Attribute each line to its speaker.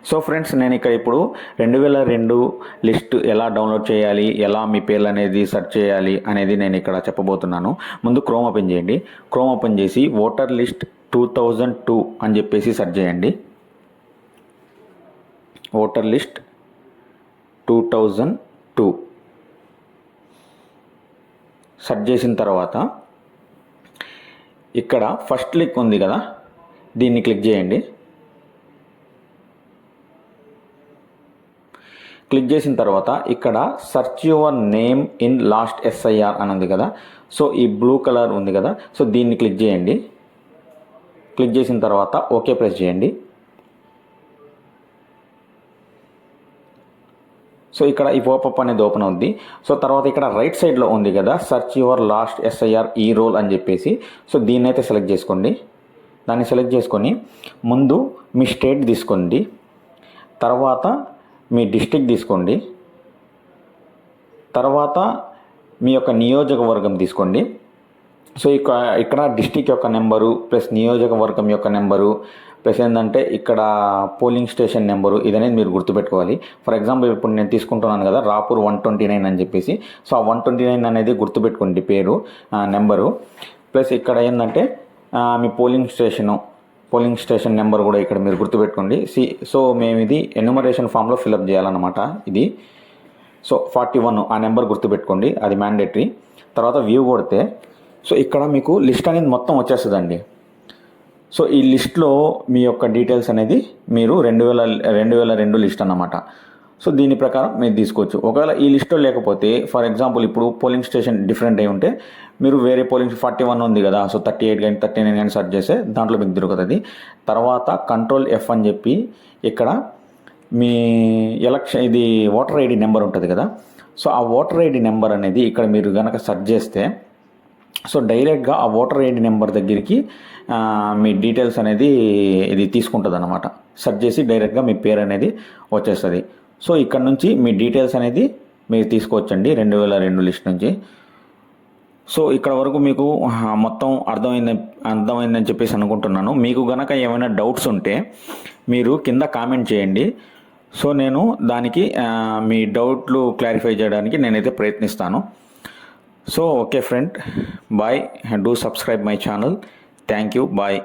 Speaker 1: So friends, నేను ఇక్కడ ఇప్పుడు 2002 లిస్ట్ ఎలా డౌన్లోడ్ చేయాలి, ఎలా మీ పేర్లు అనేది సెర్చ్ చేయాలి అనేది నేను ఇక్కడ చెప్పబోతున్నాను. ముందు క్రోమ్ ఓపెన్ చేయండి. క్రోమ్ ఓపెన్ చేసి ఓటర్ లిస్ట్ 2002 అని చెప్పేసి సెర్చ్ చేయండి. ఓటర్ లిస్ట్ 2002 సెర్చ్ చేసిన తర్వాత ఇక్కడ ఫస్ట్ లింక్ ఉంది కదా, దీన్ని క్లిక్ చేయండి. క్లిక్ చేసిన తర్వాత ఇక్కడ search your name in last SIR అని ఉంది కదా, సో ఈ బ్లూ కలర్ ఉంది కదా, సో దీన్ని క్లిక్ చేయండి. క్లిక్ చేసిన తర్వాత ఓకే ప్రెస్ చేయండి. సో ఇక్కడ ఈ పాపప్ అనేది ఓపెన్ అవుద్ది. సో తర్వాత ఇక్కడ రైట్ సైడ్లో ఉంది కదా, సెర్చ్ యువర్ లాస్ట్ ఎస్ఐఆర్ ఈ రోల్ అని చెప్పేసి, సో దీన్ని అయితే సెలెక్ట్ చేసుకోండి. దాన్ని సెలెక్ట్ చేసుకొని ముందు మీ స్టేట్ తీసుకోండి, తర్వాత మీ డిస్ట్రిక్ట్ తీసుకోండి, తర్వాత మీ యొక్క నియోజకవర్గం తీసుకోండి. సో ఇక్కడ డిస్ట్రిక్ట్ యొక్క నెంబరు ప్లస్ నియోజకవర్గం యొక్క నెంబరు ప్లస్ ఏంటంటే ఇక్కడ పోలింగ్ స్టేషన్ నెంబరు ఇదనేది మీరు గుర్తుపెట్టుకోవాలి. ఫర్ ఎగ్జాంపుల్ ఇప్పుడు నేను తీసుకుంటున్నాను కదా రాపూర్ 129 అని చెప్పేసి, సో ఆ 129 అనేది గుర్తుపెట్టుకోండి పేరు, నెంబరు. ప్లస్ ఇక్కడ ఏంటంటే మీ పోలింగ్ స్టేషన్ నెంబర్ కూడా ఇక్కడ మీరు గుర్తుపెట్టుకోండి. సో మేము ఇది ఎన్యూమరేషన్ ఫామ్లో ఫిలప్ చేయాలన్నమాట ఇది. సో 41 ఆ నెంబర్ గుర్తుపెట్టుకోండి, అది మ్యాండేటరీ. తర్వాత వ్యూ కొడితే సో ఇక్కడ మీకు లిస్ట్ అనేది మొత్తం వచ్చేస్తుందండి. సో ఈ లిస్ట్లో మీ యొక్క డీటెయిల్స్ అనేది మీరు 2002 లిస్ట్ అన్నమాట. సో దీని ప్రకారం మీరు తీసుకోవచ్చు. ఒకవేళ ఈ లిస్ట్లో లేకపోతే, ఫర్ ఎగ్జాంపుల్ ఇప్పుడు పోలింగ్ స్టేషన్ డిఫరెంట్ అయి ఉంటే మీరు వేరే పోలింగ్ 41 ఉంది కదా, సో 38 కానీ 39 కానీ సెర్చ్ చేస్తే దాంట్లో మీకు దొరుకుతుంది. తర్వాత కంట్రోల్ F అని చెప్పి ఇక్కడ మీ ఇది ఓటర్ ఐడి నెంబర్ ఉంటుంది కదా, సో ఆ ఓటర్ ఐడి నెంబర్ అనేది ఇక్కడ మీరు కనుక సెర్చ్ చేస్తే సో డైరెక్ట్గా ఆ ఓటర్ ఐడి నెంబర్ దగ్గరికి మీ డీటెయిల్స్ అనేది ఇది తీసుకుంటుంది అన్నమాట. సెర్చ్ చేసి డైరెక్ట్గా మీ పేరు అనేది వచ్చేస్తుంది. సో ఇక్కడ నుంచి మీ డీటెయిల్స్ అనేది మీరు తీసుకోవచ్చండి 2002 లిస్ట్ నుంచి. సో ఇక్కడ వరకు మీకు మొత్తం అర్థమైందని చెప్పేసి అనుకుంటున్నాను. మీకు గనక ఏమైనా డౌట్స్ ఉంటే మీరు కింద కామెంట్ చేయండి. సో నేను దానికి మీ డౌట్లు క్లారిఫై చేయడానికి నేనైతే ప్రయత్నిస్తాను. So okay friend, bye, and do subscribe my channel. Thank you, bye.